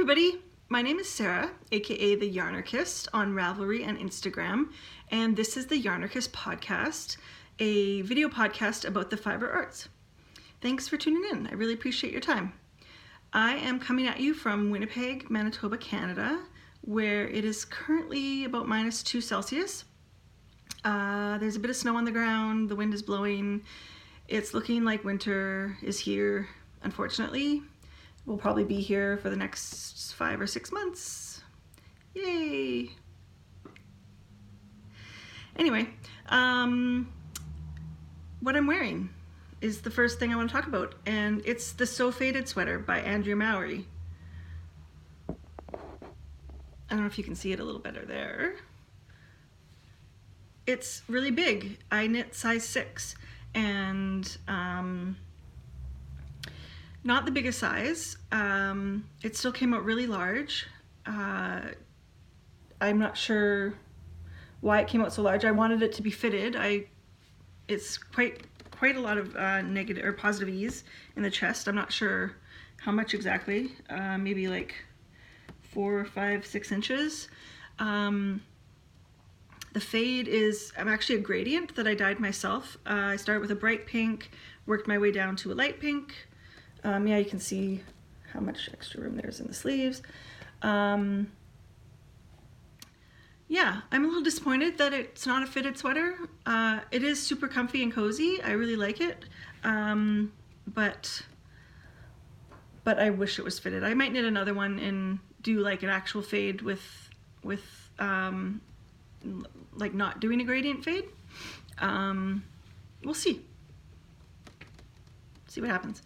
everybody, my name is Sarah, aka the Yarnarchist on Ravelry and Instagram, and this is the Yarnarchist podcast, a video podcast about the fiber arts. Thanks for tuning in. I really appreciate your time. I am coming at you from Winnipeg, Manitoba, Canada, where it is currently about -2 Celsius. There's a bit of snow on the ground, the wind is blowing. It's looking like winter is here, unfortunately. We'll probably be here for the next 5 or 6 months. Yay! Anyway, what I'm wearing is the first thing I want to talk about, and it's the So Faded sweater by Andrea Mowry. I don't know if you can see it a little better there. It's really big. I knit size 6, and not the biggest size. It still came out really large. I'm not sure why it came out so large. I wanted it to be fitted. It's quite a lot of negative or positive ease in the chest. I'm not sure how much exactly. Maybe like 4, 5, 6 inches. The fade is actually a gradient that I dyed myself. I started with a bright pink, worked my way down to a light pink. Yeah, you can see how much extra room there is in the sleeves. Yeah, I'm a little disappointed that it's not a fitted sweater. It is super comfy and cozy. I really like it, but I wish it was fitted. I might knit another one and do like an actual fade with like not doing a gradient fade. We'll see. See what happens.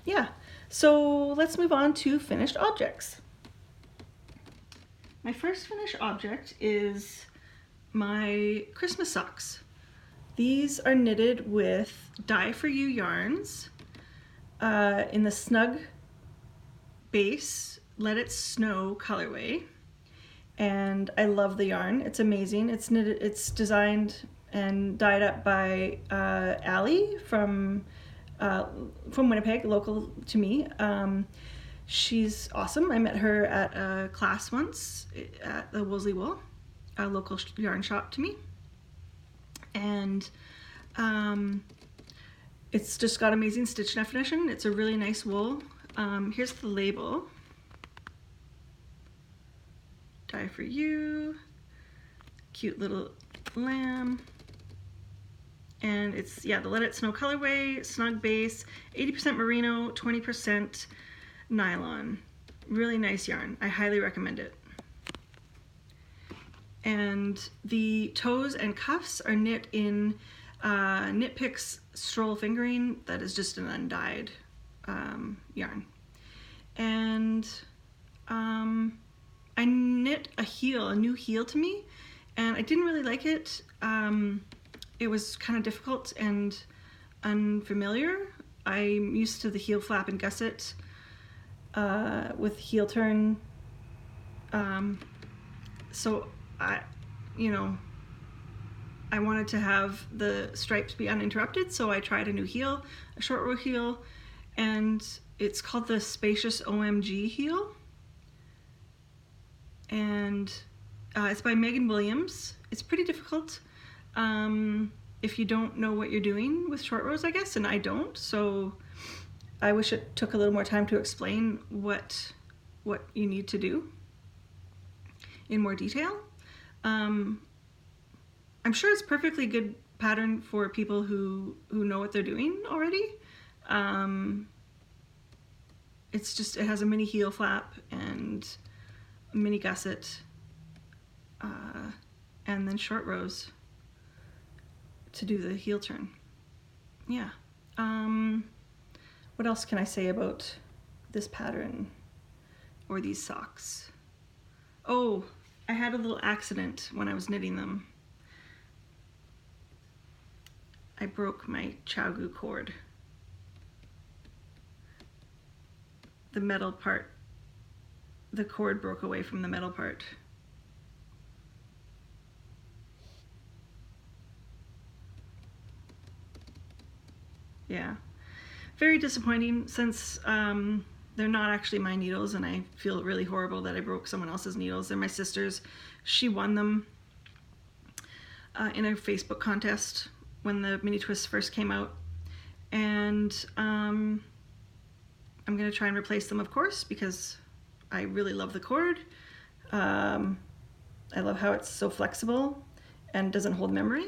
Yeah, so let's move on to finished objects. My first finished object is my Christmas socks. These are knitted with Dye For You yarns in the Snug base Let It Snow colorway, and I love the yarn. It's amazing. It's designed and dyed up by Allie from Winnipeg, local to me. She's awesome. I met her at a class once at the Woolsey Wool, a local yarn shop to me. And it's just got amazing stitch definition. It's a really nice wool. Here's the label. Dye For You, cute little lamb. And it's, yeah, the Let It Snow colorway, snug base, 80% merino, 20% nylon. Really nice yarn. I highly recommend it. And the toes and cuffs are knit in Knit Picks Stroll Fingering. That is just an undyed yarn. And I knit a new heel to me, and I didn't really like it. It was kind of difficult and unfamiliar. I'm used to the heel flap and gusset with heel turn. So I wanted to have the stripes be uninterrupted, so I tried a new heel, a short row heel, and it's called the Spacious OMG heel. And it's by Megan Williams. It's pretty difficult if you don't know what you're doing with short rows, I guess, and I don't, so I wish it took a little more time to explain what you need to do in more detail. I'm sure it's perfectly good pattern for people who know what they're doing already. It's just, it has a mini heel flap and a mini gusset, and then short rows to do the heel turn. Yeah. What else can I say about this pattern or these socks? Oh, I had a little accident when I was knitting them. I broke my Chow-Goo cord. The metal part, the cord broke away from the metal part. Yeah, very disappointing since they're not actually my needles, and I feel really horrible that I broke someone else's needles. They're my sister's. She won them in a Facebook contest when the mini twists first came out, and I'm going to try and replace them, of course, because I really love the cord. I love how it's so flexible and doesn't hold memory.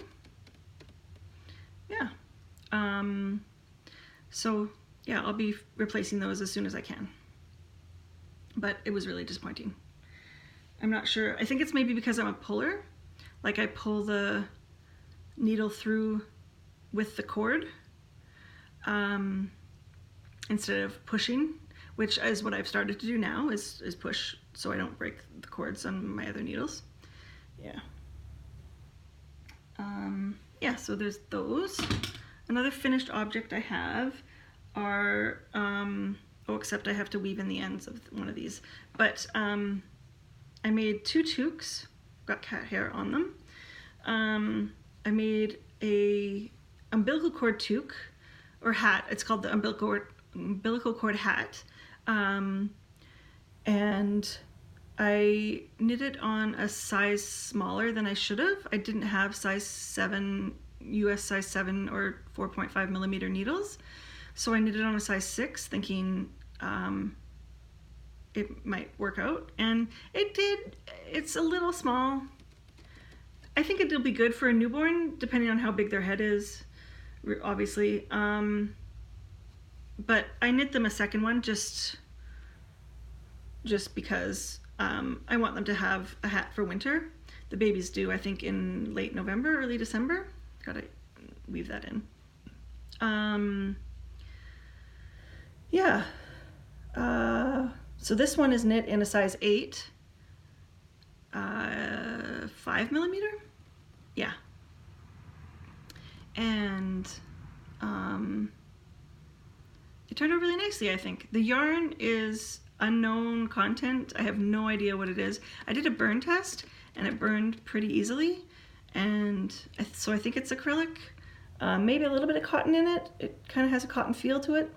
Yeah. So yeah, I'll be replacing those as soon as I can. But it was really disappointing. I'm not sure. I think it's maybe because I'm a puller. Like I pull the needle through with the cord instead of pushing, which is what I've started to do now, is push so I don't break the cords on my other needles. Yeah. Yeah, so there's those. Another finished object I have are, oh, except I have to weave in the ends of one of these. But I made 2 toques, got cat hair on them. I made a umbilical cord toque, or hat. It's called the umbilical cord hat. And I knitted on a size smaller than I should have. I didn't have size 7, US size 7 or 4.5 millimeter needles. So I knitted on a size 6 thinking it might work out, and it did. It's a little small. I think it'll be good for a newborn, depending on how big their head is, obviously. But I knit them a second one just because I want them to have a hat for winter. The babies do, I think, in late November, early December. Gotta weave that in. Yeah. So this one is knit in a size 8, 5 millimeter. Yeah. And it turned out really nicely, I think. The yarn is unknown content. I have no idea what it is. I did a burn test and it burned pretty easily, and so I think it's acrylic. Maybe a little bit of cotton in it. It kind of has a cotton feel to it.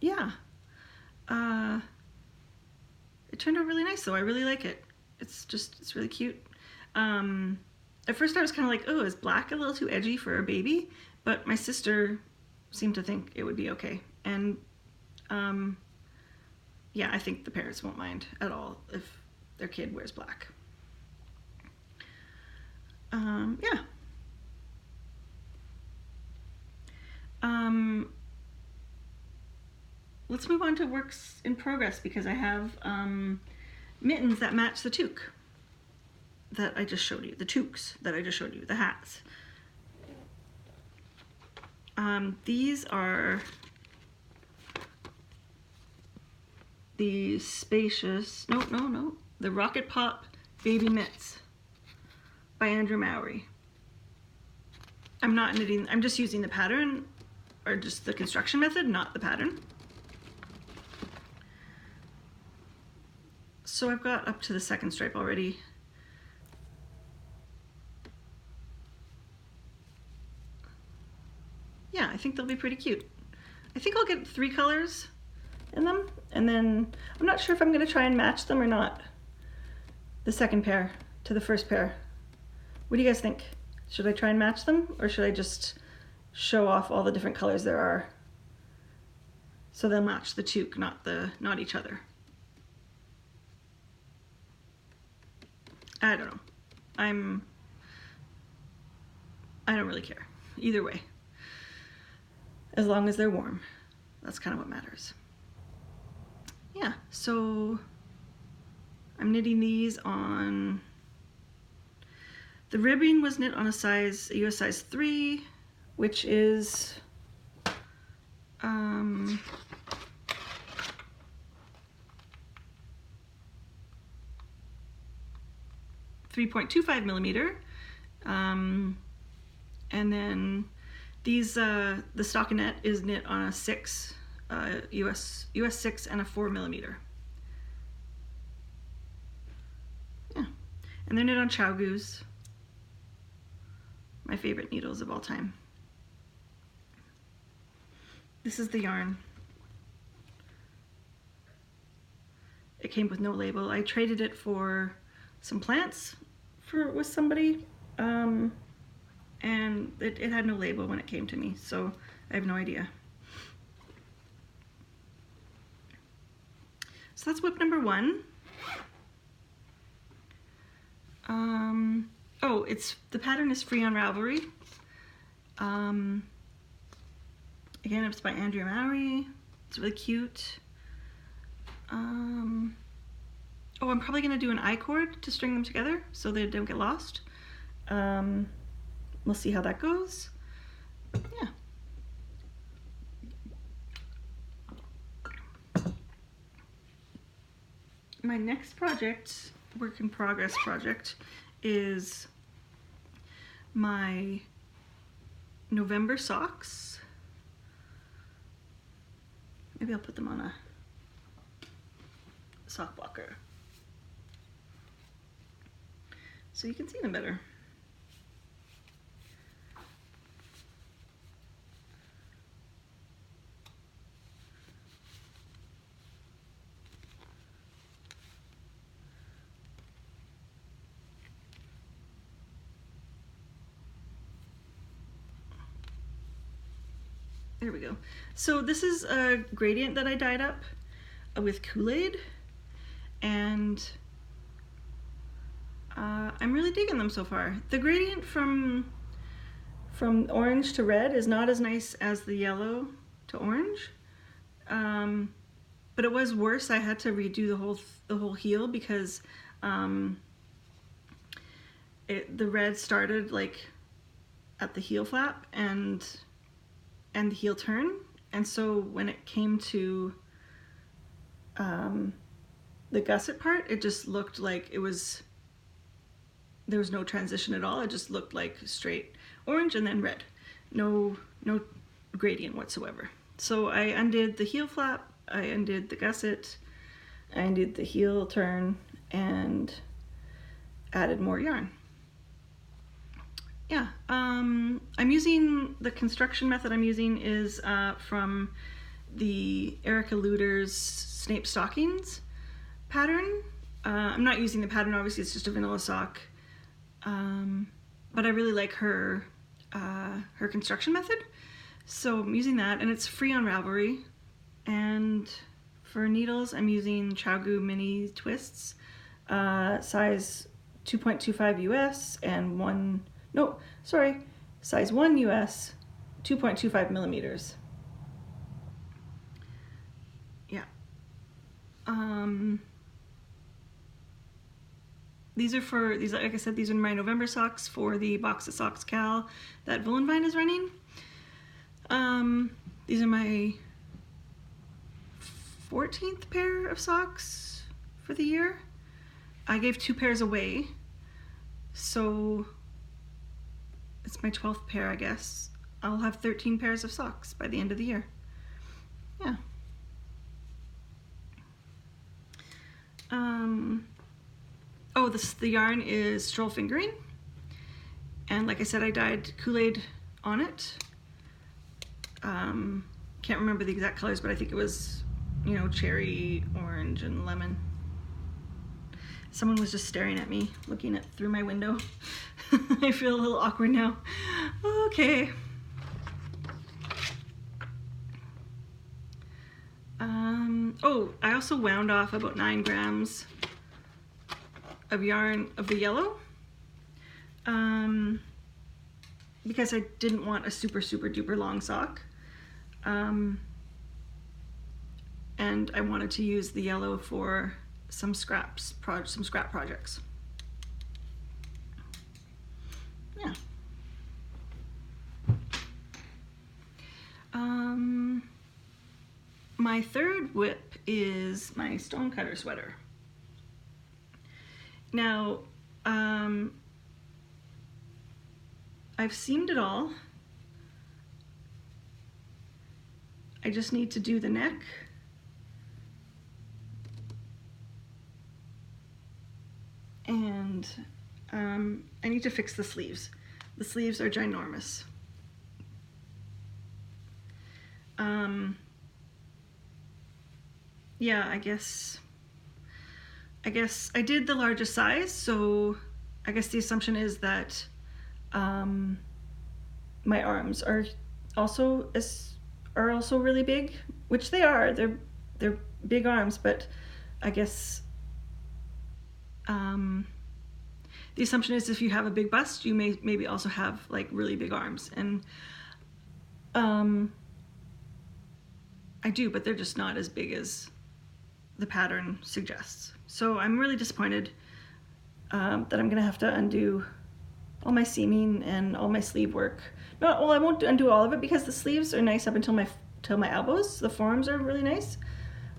Yeah. It turned out really nice though. I really like it. It's really cute. At first I was kind of like, oh, is black a little too edgy for a baby? But my sister seemed to think it would be okay. And yeah, I think the parents won't mind at all if their kid wears black. Yeah. Let's move on to works in progress, because I have mittens that match the toque that I just showed you, the toques that I just showed you, the hats. These are the spacious, the Rocket Pop Baby Mitts by Andrew Mowry. I'm not knitting, I'm just using the pattern, or just the construction method, not the pattern. So I've got up to the second stripe already. Yeah, I think they'll be pretty cute. I think I'll get 3 colors in them, and then I'm not sure if I'm going to try and match them or not. The second pair to the first pair. What do you guys think? Should I try and match them, or should I just show off all the different colors there are so they'll match the toque, not each other? I don't know. I don't really care. Either way. As long as they're warm. That's kind of what matters. Yeah, so I'm knitting these on, the ribbing was knit on a US size 3, which is 3.25 millimeter. And then these, the stockinette is knit on a 6, US 6 and a 4 millimeter. Yeah, and they're knit on Chow Goose, my favorite needles of all time. This is the yarn. it came with no label. I traded it for some plants with somebody, and it had no label when it came to me, so I have no idea. So that's whip number 1. Oh, the pattern is free on Ravelry. Again, it's by Andrea Mowry. It's really cute. Oh, I'm probably going to do an I-cord to string them together so they don't get lost. We'll see how that goes. Yeah. My next project, work in progress project, is my November socks. Maybe I'll put them on a sock blocker so you can see them better. There we go. So this is a gradient that I dyed up with Kool-Aid, and I'm really digging them so far. The gradient from orange to red is not as nice as the yellow to orange, but it was worse. I had to redo the whole heel because the red started like at the heel flap and the heel turn, and so when it came to the gusset part, it just looked like there was no transition at all. It just looked like straight orange and then red, no gradient whatsoever. So I undid the heel flap, I undid the gusset, I undid the heel turn, and added more yarn. Yeah, I'm using, the construction method I'm using is from the Erica Luder's Snape Stockings pattern. I'm not using the pattern, obviously it's just a vanilla sock, but I really like her construction method, so I'm using that, and it's free on Ravelry. And for needles, I'm using ChowGoo Mini Twists, size 2.25 US and size 1 US, 2.25 millimeters. Yeah. These, like I said, these are my November socks for the Box of Socks Cal that Vine is running. These are my 14th pair of socks for the year. I gave 2 pairs away, so it's my 12th pair, I guess. I'll have 13 pairs of socks by the end of the year. Yeah. Oh, the yarn is Stroll Fingering, and like I said, I dyed Kool-Aid on it. Can't remember the exact colors, but I think it was, cherry, orange, and lemon. Someone was just staring at me, looking through my window. I feel a little awkward now. Okay. Oh, I also wound off about 9 grams of yarn of the yellow, because I didn't want a super duper long sock, and I wanted to use the yellow for some scrap projects. Yeah. My third whip is my stonecutter sweater. Now, I've seamed it all. I just need to do the neck. And I need to fix the sleeves. The sleeves are ginormous. Yeah, I guess I guess I did the largest size, so I guess the assumption is that my arms are also really big, which they are. They're big arms, but I guess the assumption is if you have a big bust, you may maybe also have like really big arms, and I do, but they're just not as big as the pattern suggests. So I'm really disappointed that I'm gonna have to undo all my seaming and all my sleeve work. No, well, I won't undo all of it because the sleeves are nice up until my elbows. The forearms are really nice,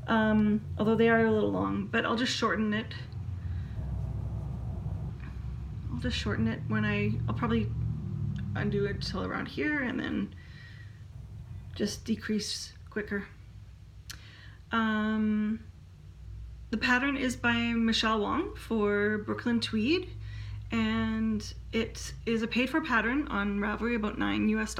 although they are a little long. But I'll just shorten it. When I'll probably undo it till around here and then just decrease quicker. The pattern is by Michelle Wong for Brooklyn Tweed, and it is a paid-for pattern on Ravelry, about $9 US.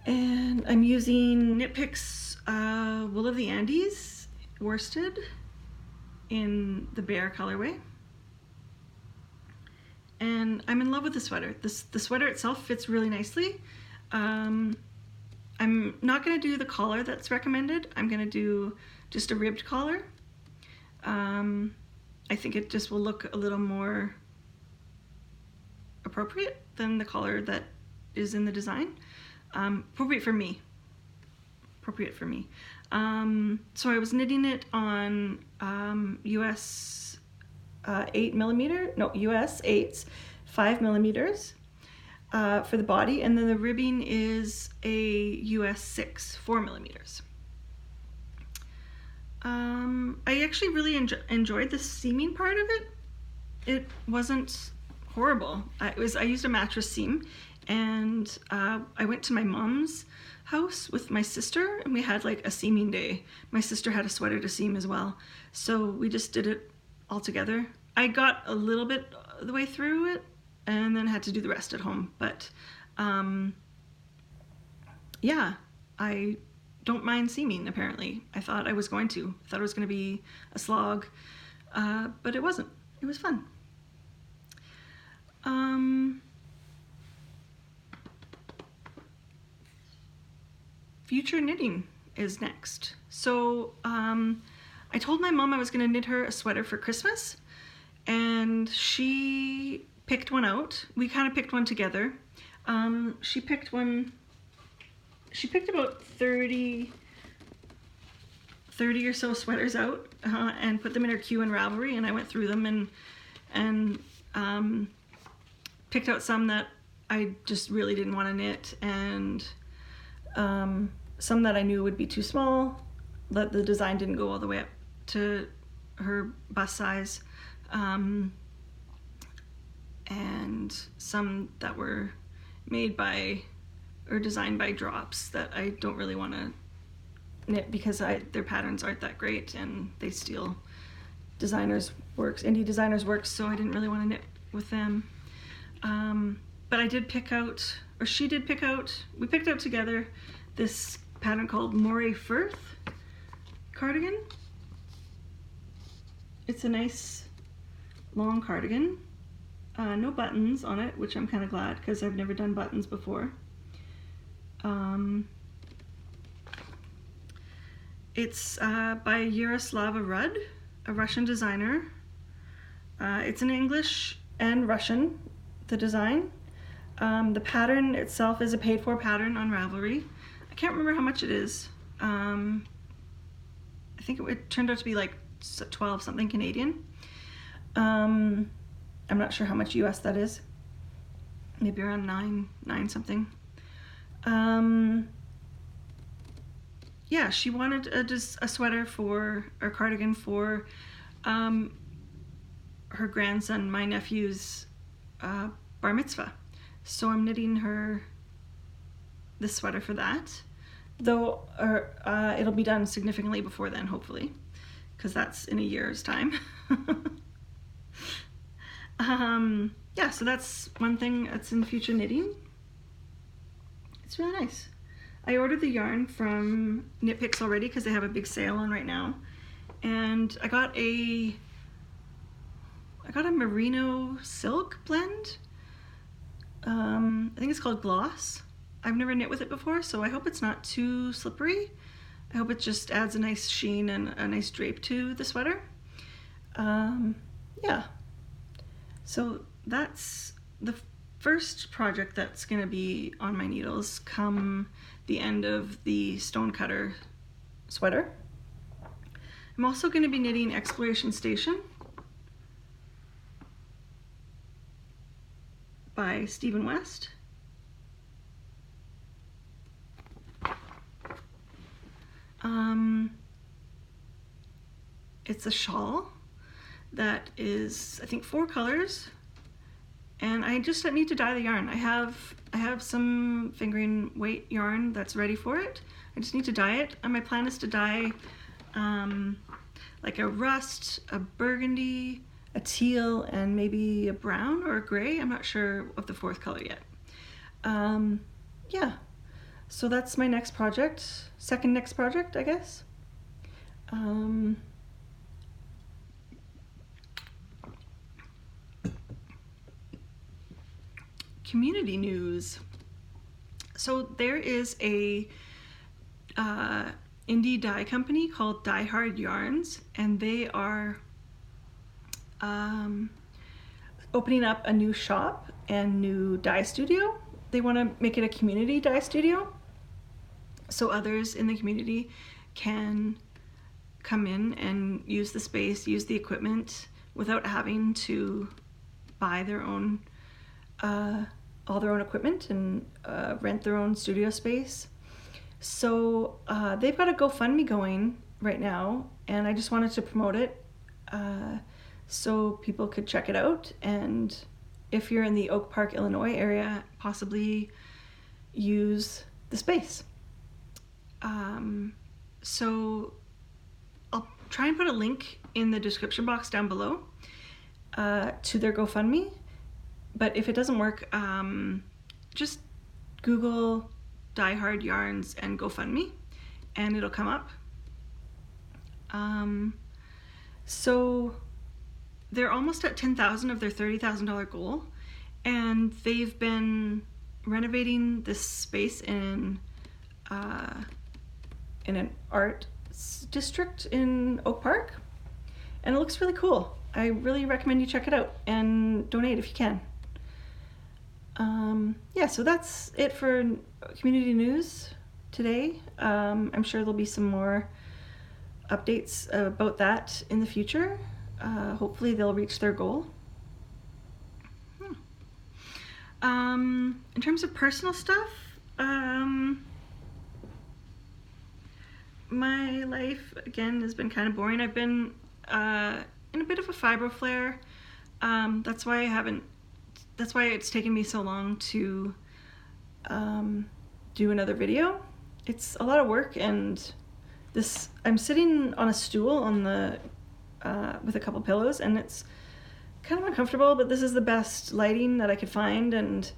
And I'm using Knit Picks Wool of the Andes worsted in the Bear colorway. And I'm in love with the sweater. The sweater itself fits really nicely. I'm not going to do the collar that's recommended. I'm going to do just a ribbed collar. I think it just will look a little more appropriate than the collar that is in the design. Appropriate for me. So I was knitting it on US 8s, 5 millimeters. For the body, and then the ribbing is a US 6, 4 millimeters. I actually really enjoyed the seaming part of it. It wasn't horrible. I used a mattress seam, and I went to my mom's house with my sister, and we had like a seaming day. My sister had a sweater to seam as well, so we just did it all together. I got a little bit of the way through it, and then had to do the rest at home. But yeah, I don't mind seaming, apparently. I thought I was going to. I thought it was going to be a slog, but it wasn't. It was fun. Future knitting is next. So I told my mom I was going to knit her a sweater for Christmas, and she picked one out. We kind of picked one together. She picked about 30 or so sweaters out and put them in her queue in Ravelry, and I went through them and picked out some that I just really didn't want to knit, and some that I knew would be too small, that the design didn't go all the way up to her bust size. And some that were made by or designed by Drops that I don't really want to knit because their patterns aren't that great, and they steal designers' works, indie designers' works, so I didn't really want to knit with them. But I did pick out, or she did pick out, we picked out together this pattern called Moray Firth cardigan. It's a nice long cardigan. No buttons on it, which I'm kind of glad because I've never done buttons before. It's by Yaroslava Rudd, a Russian designer. It's in English and Russian, the design. The pattern itself is a paid-for pattern on Ravelry. I can't remember how much it is. I think it turned out to be like 12 something Canadian. I'm not sure how much US that is. Maybe around 9 something. Yeah, she wanted a sweater or cardigan for her grandson, my nephew's bar mitzvah. So I'm knitting her this sweater for that. Though it'll be done significantly before then, hopefully, because that's in a year's time. Yeah, so that's one thing that's in future knitting. It's really nice. I ordered the yarn from Knit Picks already because they have a big sale on right now, and I got a merino silk blend. I think it's called Gloss. I've never knit with it before, so I hope it's not too slippery. I hope it just adds a nice sheen and a nice drape to the sweater. Yeah, so that's the first project that's going to be on my needles come the end of the Stonecutter sweater. I'm also going to be knitting Exploration Station by Stephen West. It's a shawl that is, I think, 4 colors, and I just need to dye the yarn. I have some fingering weight yarn that's ready for it. I just need to dye it, and my plan is to dye like a rust, a burgundy, a teal, and maybe a brown or a gray. I'm not sure of the 4th color yet. Yeah, so that's my next project, second next project, I guess. Community news. So there is a indie dye company called Die Hard Yarns, and they are opening up a new shop and new dye studio. They want to make it a community dye studio, so others in the community can come in and use the space, use the equipment without having to buy their own all their own equipment and rent their own studio space. So they've got a GoFundMe going right now, and I just wanted to promote it so people could check it out, and if you're in the Oak Park, Illinois area, possibly use the space. So I'll try and put a link in the description box down below to their GoFundMe. But if it doesn't work, just Google Die Hard Yarns and GoFundMe, and it'll come up. So they're almost at 10,000 of their $30,000 goal, and they've been renovating this space in an art district in Oak Park, and it looks really cool. I really recommend you check it out and donate if you can. Yeah, so that's it for community news today. I'm sure there'll be some more updates about that in the future. Hopefully they'll reach their goal. In terms of personal stuff, my life, again, has been kind of boring. I've been in a bit of a fibro flare. That's why it's taken me so long to do another video. It's a lot of work, and I'm sitting on a stool on the with a couple pillows, and it's kind of uncomfortable, but this is the best lighting that I could find, and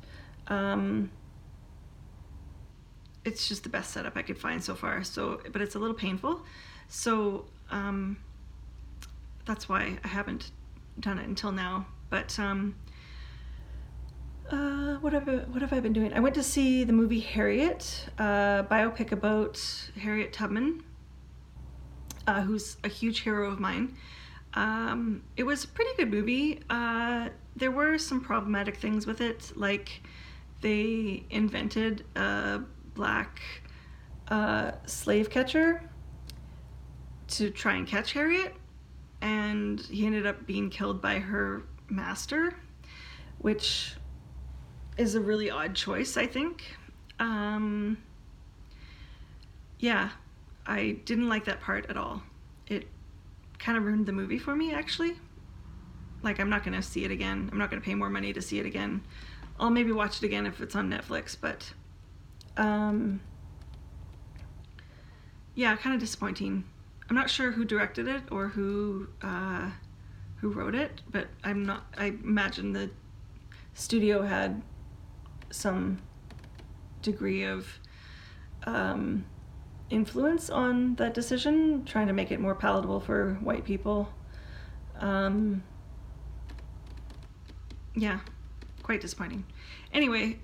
it's just the best setup I could find so far. So, but it's a little painful, so that's why I haven't done it until now. But what have I been doing? I went to see the movie Harriet, biopic about Harriet Tubman, who's a huge hero of mine. It was a pretty good movie. There were some problematic things with it, like they invented a black slave catcher to try and catch Harriet, and he ended up being killed by her master, which is a really odd choice, I think. Yeah, I didn't like that part at all. It kind of ruined the movie for me, actually. Like, I'm not gonna see it again. I'm not gonna pay more money to see it again. I'll maybe watch it again if it's on Netflix, but yeah, kind of disappointing. I'm not sure who directed it or who wrote it, but I imagine the studio had some degree of influence on that decision, trying to make it more palatable for white people. Yeah, quite disappointing. Anyway,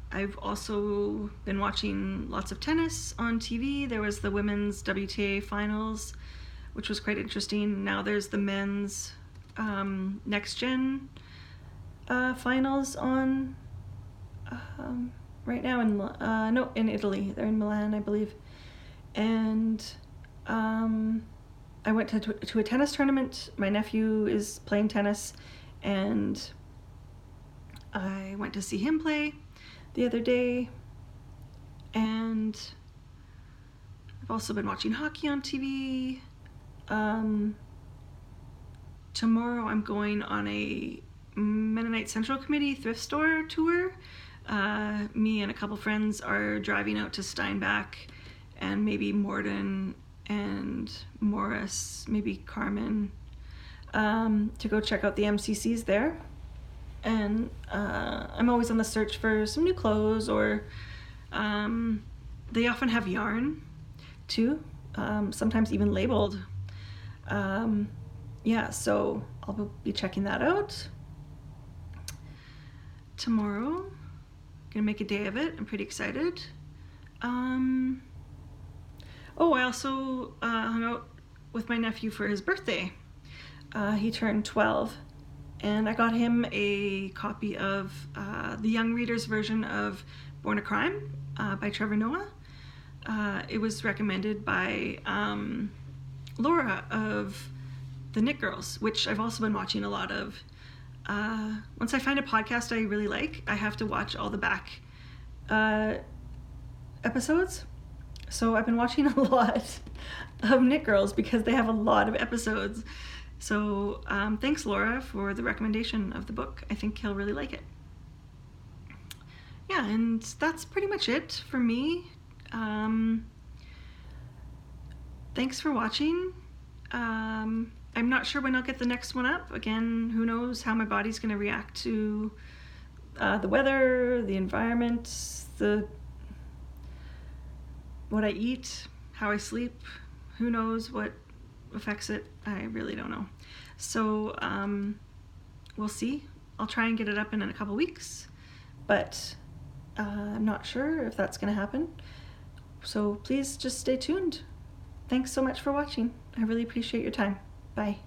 I've also been watching lots of tennis on TV. There was the women's WTA finals, which was quite interesting. Now there's the men's next gen finals on right now in Italy. They're in Milan, I believe. And I went to a tennis tournament. My nephew is playing tennis, and I went to see him play the other day. And I've also been watching hockey on TV. Tomorrow I'm going on a Mennonite Central Committee thrift store tour. Me and a couple friends are driving out to Steinbach and maybe Morden and Morris, maybe Carmen, to go check out the MCCs there. And I'm always on the search for some new clothes, or they often have yarn too, sometimes even labeled. Yeah, so I'll be checking that out tomorrow. Gonna make a day of it. I'm pretty excited. Oh, I also hung out with my nephew for his birthday. He turned 12, and I got him a copy of the young reader's version of Born a Crime by Trevor Noah. It was recommended by Laura of the Knit Girls, which I've also been watching a lot of. Once I find a podcast I really like, I have to watch all the back episodes. So I've been watching a lot of Knit Girls because they have a lot of episodes. So thanks, Laura, for the recommendation of the book. I think he'll really like it. Yeah, and that's pretty much it for me. Thanks for watching. I'm not sure when I'll get the next one up. Again, who knows how my body's going to react to the weather, the environment, what I eat, how I sleep. Who knows what affects it? I really don't know. So we'll see. I'll try and get it up in a couple weeks, but I'm not sure if that's going to happen. So please just stay tuned. Thanks so much for watching. I really appreciate your time. Bye.